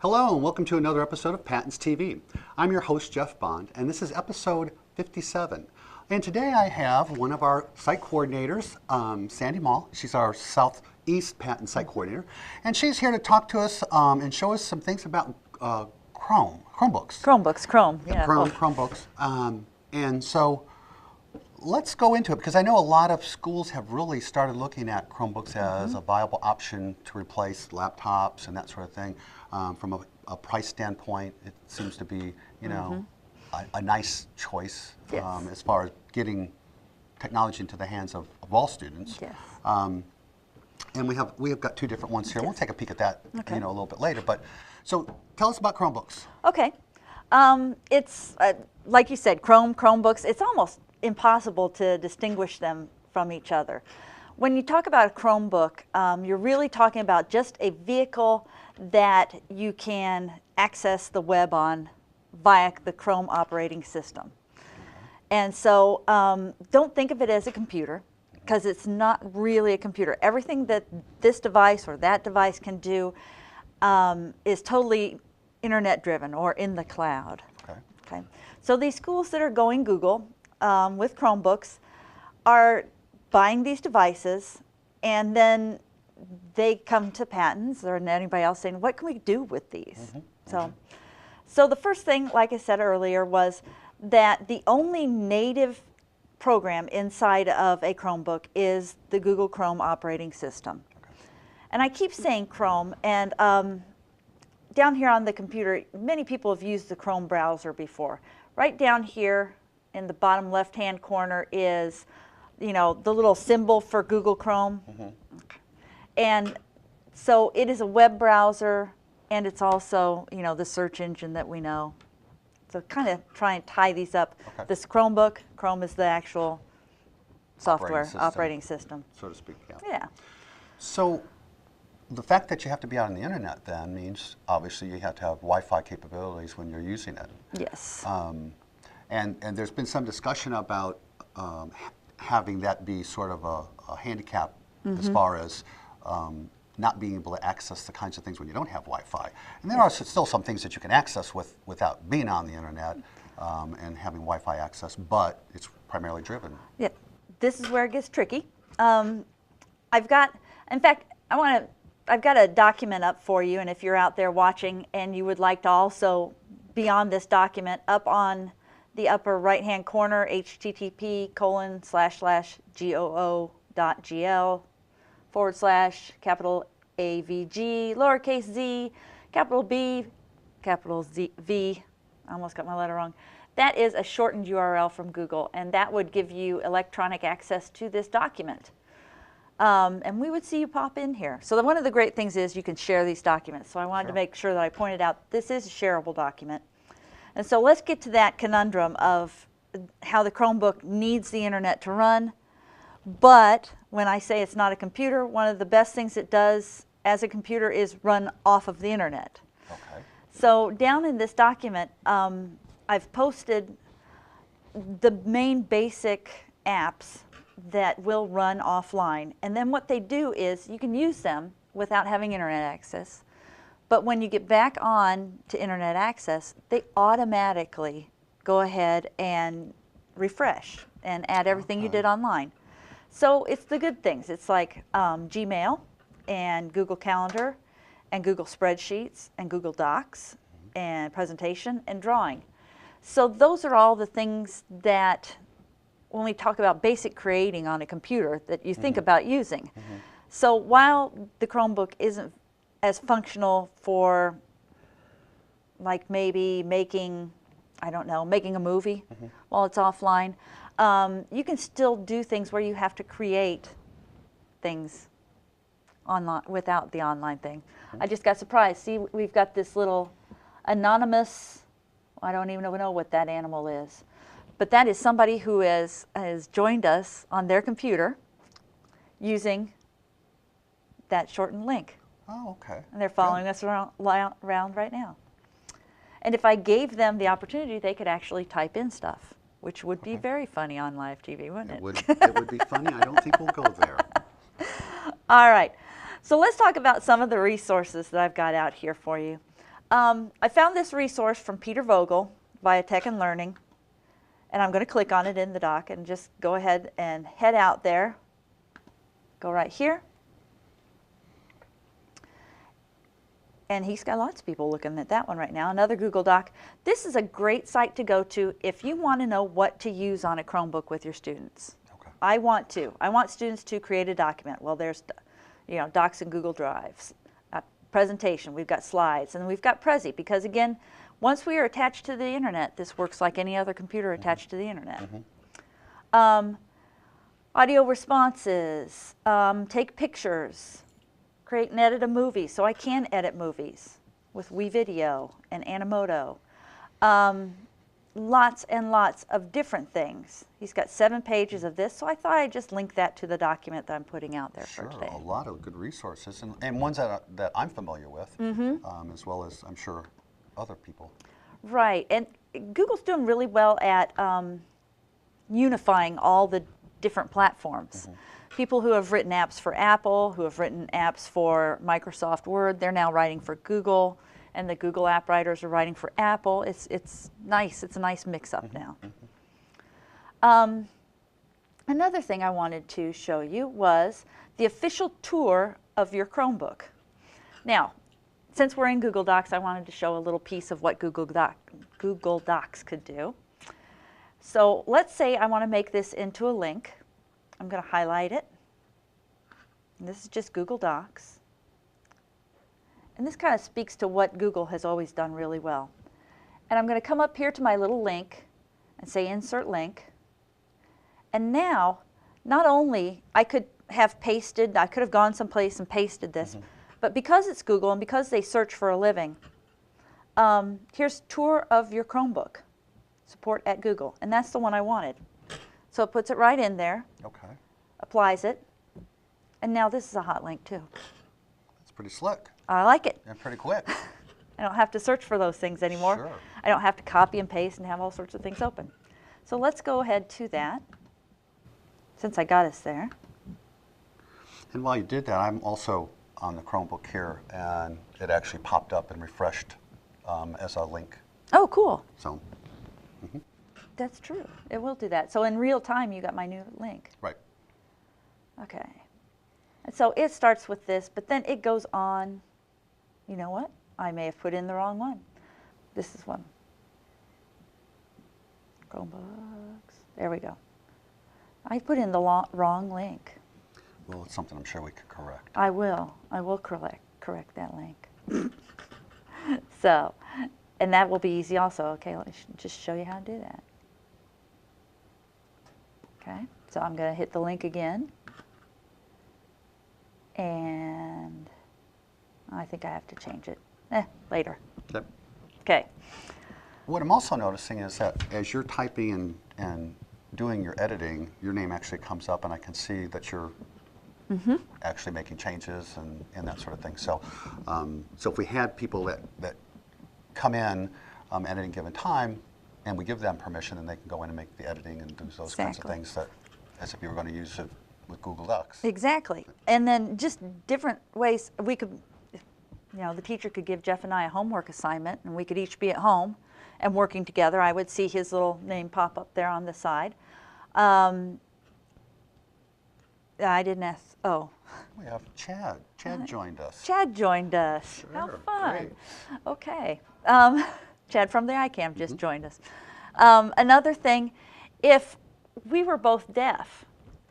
Hello and welcome to another episode of Patents TV. I'm your host Jeff Bond and this is episode 57. And today I have one of our site coordinators, Sandi. She's our Southeast Patent Site Coordinator. And she's here to talk to us and show us some things about Chromebooks. Chrome. Yeah, Chromebooks. And so let's go into it because I know a lot of schools have really started looking at Chromebooks as a viable option to replace laptops and that sort of thing. From a price standpoint, it seems to be, you know, a nice choice as far as getting technology into the hands of all students. Yes. And we have got two different ones here. We'll take a peek at that, you know, a little bit later. But so tell us about Chromebooks. Okay. It's like you said, Chromebooks. It's almost impossible to distinguish them from each other. When you talk about a Chromebook, you're really talking about just a vehicle that you can access the web on via the Chrome operating system. And so don't think of it as a computer because it's not really a computer. Everything that this device or that device can do is totally internet driven or in the cloud. Okay. So these schools that are going Google with Chromebooks are buying these devices, and then they come to patents or anybody else saying, what can we do with these? So the first thing, like I said earlier, was that the only native program inside of a Chromebook is the Google Chrome operating system. And I keep saying Chrome, and down here on the computer, many people have used the Chrome browser before. Right down here in the bottom left-hand corner is, you know, the little symbol for Google Chrome. And so it is a web browser, and it's also, you know, the search engine that we know. So kind of try and tie these up. This Chromebook, Chrome is the actual software, operating system. So to speak, Yeah. So the fact that you have to be out on the internet then means obviously you have to have Wi-Fi capabilities when you're using it. Yes. And there's been some discussion about having that be sort of a handicap as far as not being able to access the kinds of things when you don't have Wi-Fi. And there are still some things that you can access without being on the internet and having Wi-Fi access, but it's primarily driven. Yeah, this is where it gets tricky. I've got a document up for you, and if you're out there watching and you would like to also be on this document, up on the upper right-hand corner, http://goo.gl/capital AVG, lowercase z, capital B, capital Z, V, I almost got my letter wrong. That is a shortened URL from Google, and that would give you electronic access to this document. And we would see you pop in here. So one of the great things is you can share these documents. So I wanted to make sure that I pointed out this is a shareable document. And so let's get to that conundrum of how the Chromebook needs the internet to run. But when I say it's not a computer, one of the best things it does as a computer is run off of the internet. So down in this document, I've posted the main basic apps that will run offline. And then what they do is you can use them without having internet access. But when you get back on to internet access, they automatically go ahead and refresh and add everything you did online. So it's the good things. It's like Gmail and Google Calendar and Google Spreadsheets and Google Docs and presentation and drawing. So those are all the things that when we talk about basic creating on a computer that you think about using. So while the Chromebook isn't as functional for like maybe making, I don't know, making a movie while it's offline, you can still do things where you have to create things online without the online thing. I just got surprised. See, we've got this little anonymous, I don't even know what that animal is, but that is somebody who has joined us on their computer using that shortened link. Oh, okay. And they're following us around right now. And if I gave them the opportunity, they could actually type in stuff, which would be very funny on live TV, wouldn't it? It would be funny. I don't think we'll go there. All right. So let's talk about some of the resources that I've got out here for you. I found this resource from Peter Vogel via Tech and Learning, and I'm going to click on it in the doc and just go ahead and head out there. Go right here. And he's got lots of people looking at that one right now. Another Google Doc. This is a great site to go to if you want to know what to use on a Chromebook with your students. Okay. I want students to create a document. Well, there's, docs and Google Drives. Presentation, we've got slides, and we've got Prezi, because again, once we are attached to the internet, this works like any other computer attached to the internet. Audio responses, take pictures, create and edit a movie, so I can edit movies with WeVideo and Animoto. Lots and lots of different things. He's got 7 pages of this, so I thought I'd just link that to the document that I'm putting out there for today. Sure, a lot of good resources, and ones that I'm familiar with, as well as I'm sure other people. Right, and Google's doing really well at unifying all the different platforms. People who have written apps for Apple, who have written apps for Microsoft Word, they're now writing for Google, and the Google app writers are writing for Apple. It's nice. It's a nice mix-up now. Another thing I wanted to show you was the official tour of your Chromebook. Now, since we're in Google Docs, I wanted to show a little piece of what Google Docs could do. So let's say I want to make this into a link. I'm going to highlight it. And this is just Google Docs. And this kind of speaks to what Google has always done really well. And I'm going to come up here to my little link and say Insert Link. And now, not only I could have pasted, I could have gone someplace and pasted this, but because it's Google and because they search for a living, here's Tour of your Chromebook, support at Google. And that's the one I wanted. So it puts it right in there, applies it, and now this is a hot link too. It's pretty slick. I like it. And pretty quick. I don't have to search for those things anymore. Sure. I don't have to copy and paste and have all sorts of things open. So let's go ahead to that, since I got us there. And while you did that, I'm also on the Chromebook here, and it actually popped up and refreshed as a link. Oh, cool. So. That's true. It will do that. So in real time, you got my new link. Right. Okay. And so it starts with this, but then it goes on. You know what? I may have put in the wrong one. This is one. Chromebooks. There we go. I put in the wrong link. Well, it's something I'm sure we could correct. I will. I will correct that link. So, and that will be easy also. Okay, let me just show you how to do that. Okay, so I'm going to hit the link again. And I think I have to change it. Later. Yep. Okay. What I'm also noticing is that as you're typing and doing your editing, your name actually comes up, and I can see that you're actually making changes and that sort of thing. So, so if we had people that come in at any given time, and we give them permission, and they can go in and make the editing and do those kinds of things that, as if you were going to use it with Google Docs. Exactly. And then just different ways we could, the teacher could give Jeff and I a homework assignment, and we could each be at home and working together. I would see his little name pop up there on the side. I didn't ask, We have Chad. Chad joined us. Chad joined us. Sure, How fun. great. Okay. Chad from the iCam just joined us. Another thing, if we were both deaf,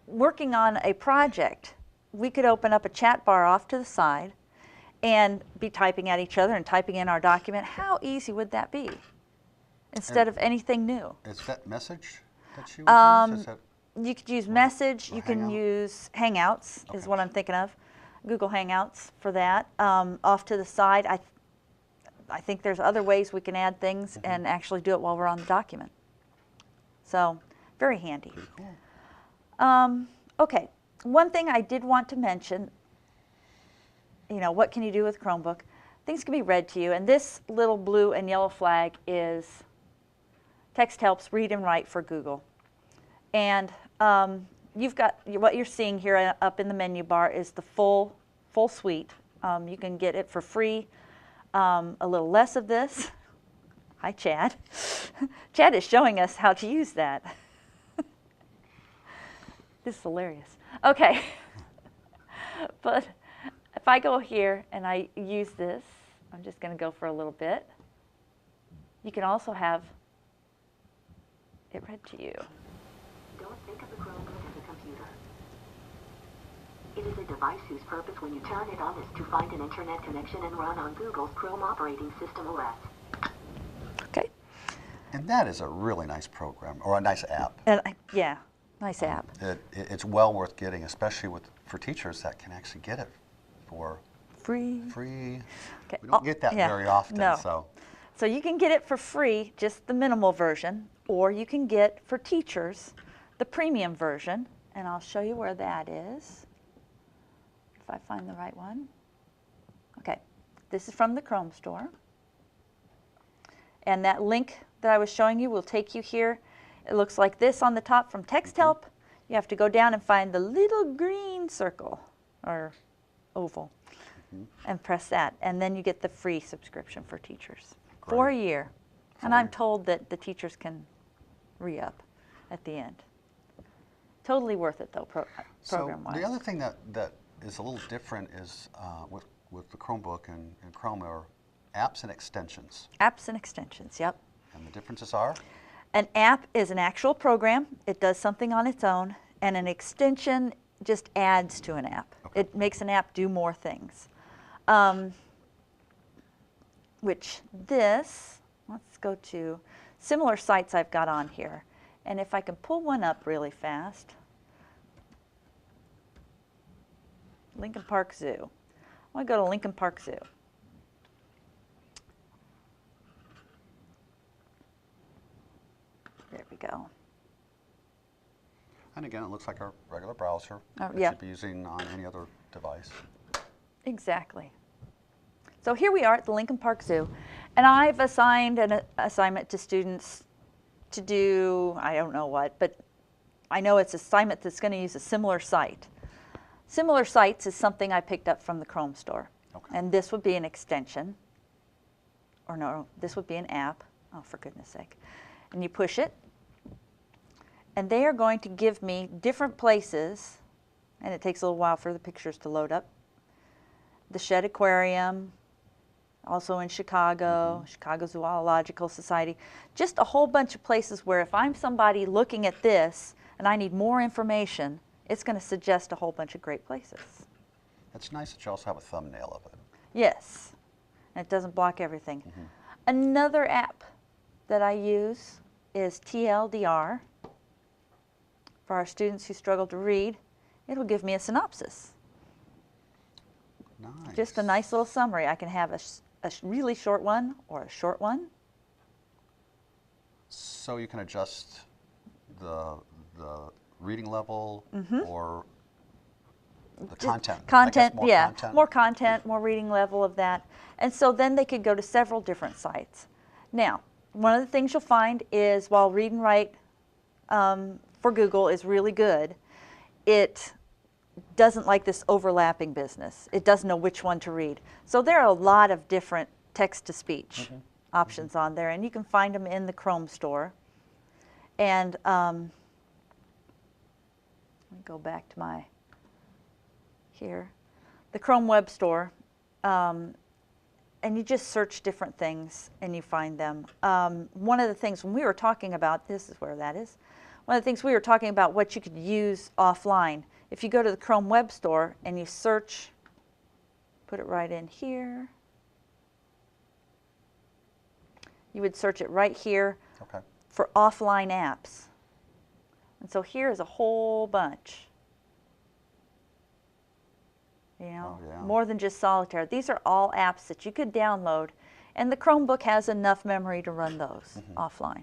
working on a project, we could open up a chat bar off to the side and be typing at each other and typing in our document. How easy would that be? Instead of anything new. Is that Message that you would use? Is that You could use Message. You can Hangout? use Hangouts is Okay. what I'm thinking of. Google Hangouts for that. Off to the side, I think there's other ways we can add things and actually do it while we're on the document. So very handy. pretty cool? Okay, one thing I did want to mention, what can you do with Chromebook? Things can be read to you, and this little blue and yellow flag is Text Helps Read and Write for Google. And you've got, what you're seeing here up in the menu bar is the full suite. You can get it for free a little less of this. Hi, Chad. Chad is showing us how to use that. This is hilarious. Okay. But if I go here and I use this, I'm just going to go for a little bit. You can also have it read to you. Don't think of the Chromebook as a computer. It is a device whose purpose when you turn it on is to find an internet connection and run on Google's Chrome operating system OS. Okay. And that is a really nice program, or a nice app. And yeah, nice app. It's well worth getting, especially for teachers that can actually get it for Free. Okay. We don't get that yeah, very often. no. So you can get it for free, just the minimal version, or you can get for teachers the premium version, and I'll show you where that is, if I find the right one. Okay, this is from the Chrome store, and that link that I was showing you will take you here. It looks like this on the top from Text Help. You have to go down and find the little green circle, or oval, and press that, and then you get the free subscription for teachers. Great. For a year. And For a I'm year. told that the teachers can re-up at the end. Totally worth it though, program-wise. So the other thing that is a little different is with the Chromebook and Chrome are apps and extensions. Apps and extensions, yep. And the differences are? An app is an actual program. It does something on its own, and an extension just adds to an app. Okay. It makes an app do more things. Which this, let's go to similar sites I've got on here. And if I can pull one up really fast, Lincoln Park Zoo. I want to go to Lincoln Park Zoo. There we go. And again, it looks like a regular browser Oh, that yeah. you'd be using on any other device. Exactly. So here we are at the Lincoln Park Zoo, and I've assigned an assignment to students to do, I don't know what, but I know it's an assignment that's going to use a similar site. Similar sites is something I picked up from the Chrome store. Okay. And this would be an extension, or no, this would be an app. Oh, for goodness sake. And you push it, and they are going to give me different places, and it takes a little while for the pictures to load up. The Shed Aquarium, also in Chicago, Chicago Zoological Society, just a whole bunch of places where if I'm somebody looking at this and I need more information, it's going to suggest a whole bunch of great places. It's nice that you also have a thumbnail of it. Yes, and it doesn't block everything. Another app that I use is TLDR. For our students who struggle to read, it'll give me a synopsis. Nice. Just a nice little summary. I can have a really short one or a short one. So you can adjust the reading level or the content. I guess Content, more yeah. content. More content, more reading level of that. And so then they could go to several different sites. Now, one of the things you'll find is while Read and Write for Google is really good, it doesn't like this overlapping business. It doesn't know which one to read. So there are a lot of different text-to-speech options on there, and you can find them in the Chrome store. And let me go back to my here, the Chrome Web Store, and you just search different things and you find them. One of the things when we were talking about, this is where that is, one of the things we were talking about what you could use offline. If you go to the Chrome Web Store and you search, put it right in here, you would search it right here Okay. for offline apps. And so here is a whole bunch. You know, Oh, yeah. more than just Solitaire. These are all apps that you could download, and the Chromebook has enough memory to run those offline.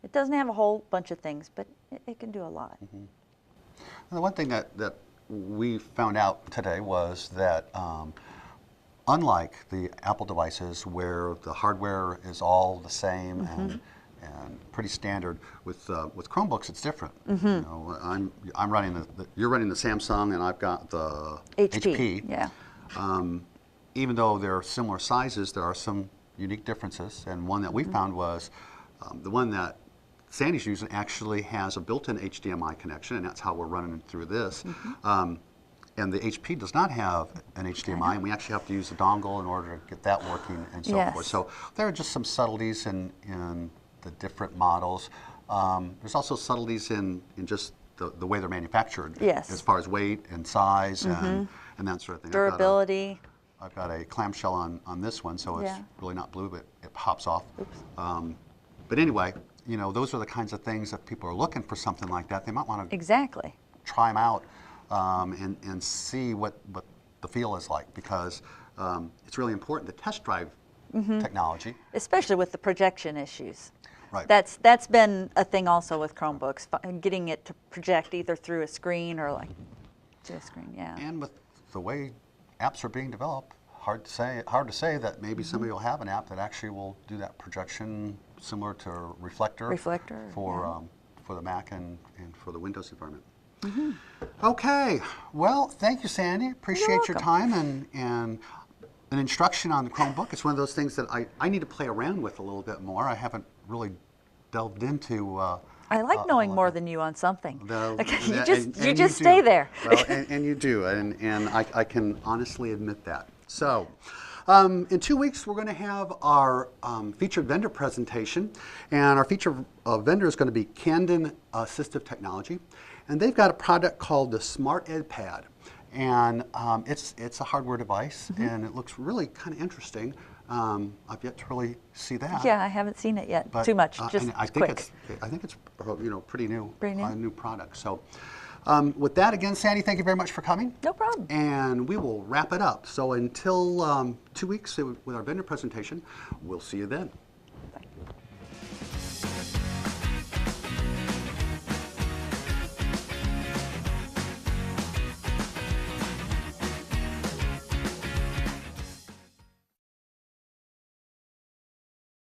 It doesn't have a whole bunch of things, but it can do a lot. And the one thing that we found out today was that unlike the Apple devices where the hardware is all the same and pretty standard, with Chromebooks it's different. You know, I'm running you're running the Samsung and I've got the HP. Yeah. even though they're similar sizes, there are some unique differences. And one that we found was the one that Sandi's using actually has a built-in HDMI connection, and that's how we're running through this. And the HP does not have an HDMI, and we actually have to use a dongle in order to get that working and so forth. So there are just some subtleties in the different models. There's also subtleties in just the way they're manufactured, as far as weight and size and that sort of thing. Durability. I've got a clamshell on this one, so it's really not blue, but it pops off. But anyway, you know, those are the kinds of things that people are looking for something like that. They might want to try them out and see what the feel is like, because it's really important to test drive technology. Especially with the projection issues. Right. That's been a thing also with Chromebooks, getting it to project either through a screen or like to a screen, And with the way apps are being developed, hard to say that maybe somebody will have an app that actually will do that projection similar to Reflector for the Mac and for the Windows environment. Okay, well, thank you, Sandi. Appreciate your time and an instruction on the Chromebook. It's one of those things that I need to play around with a little bit more. I haven't really delved into. I like knowing more than you on something. You you just stay there. Well, and you do, and I can honestly admit that. So, in 2 weeks, we're going to have our featured vendor presentation, and our featured vendor is going to be Camden Assistive Technology, and they've got a product called the Smart Ed Pad, and it's a hardware device, and it looks really kind of interesting. I've yet to really see that. Yeah, I haven't seen it yet. Too much, just I quick. I think it's pretty new, new product. So. With that, again, Sandi, thank you very much for coming. No problem. And we will wrap it up. So until 2 weeks with our vendor presentation, we'll see you then.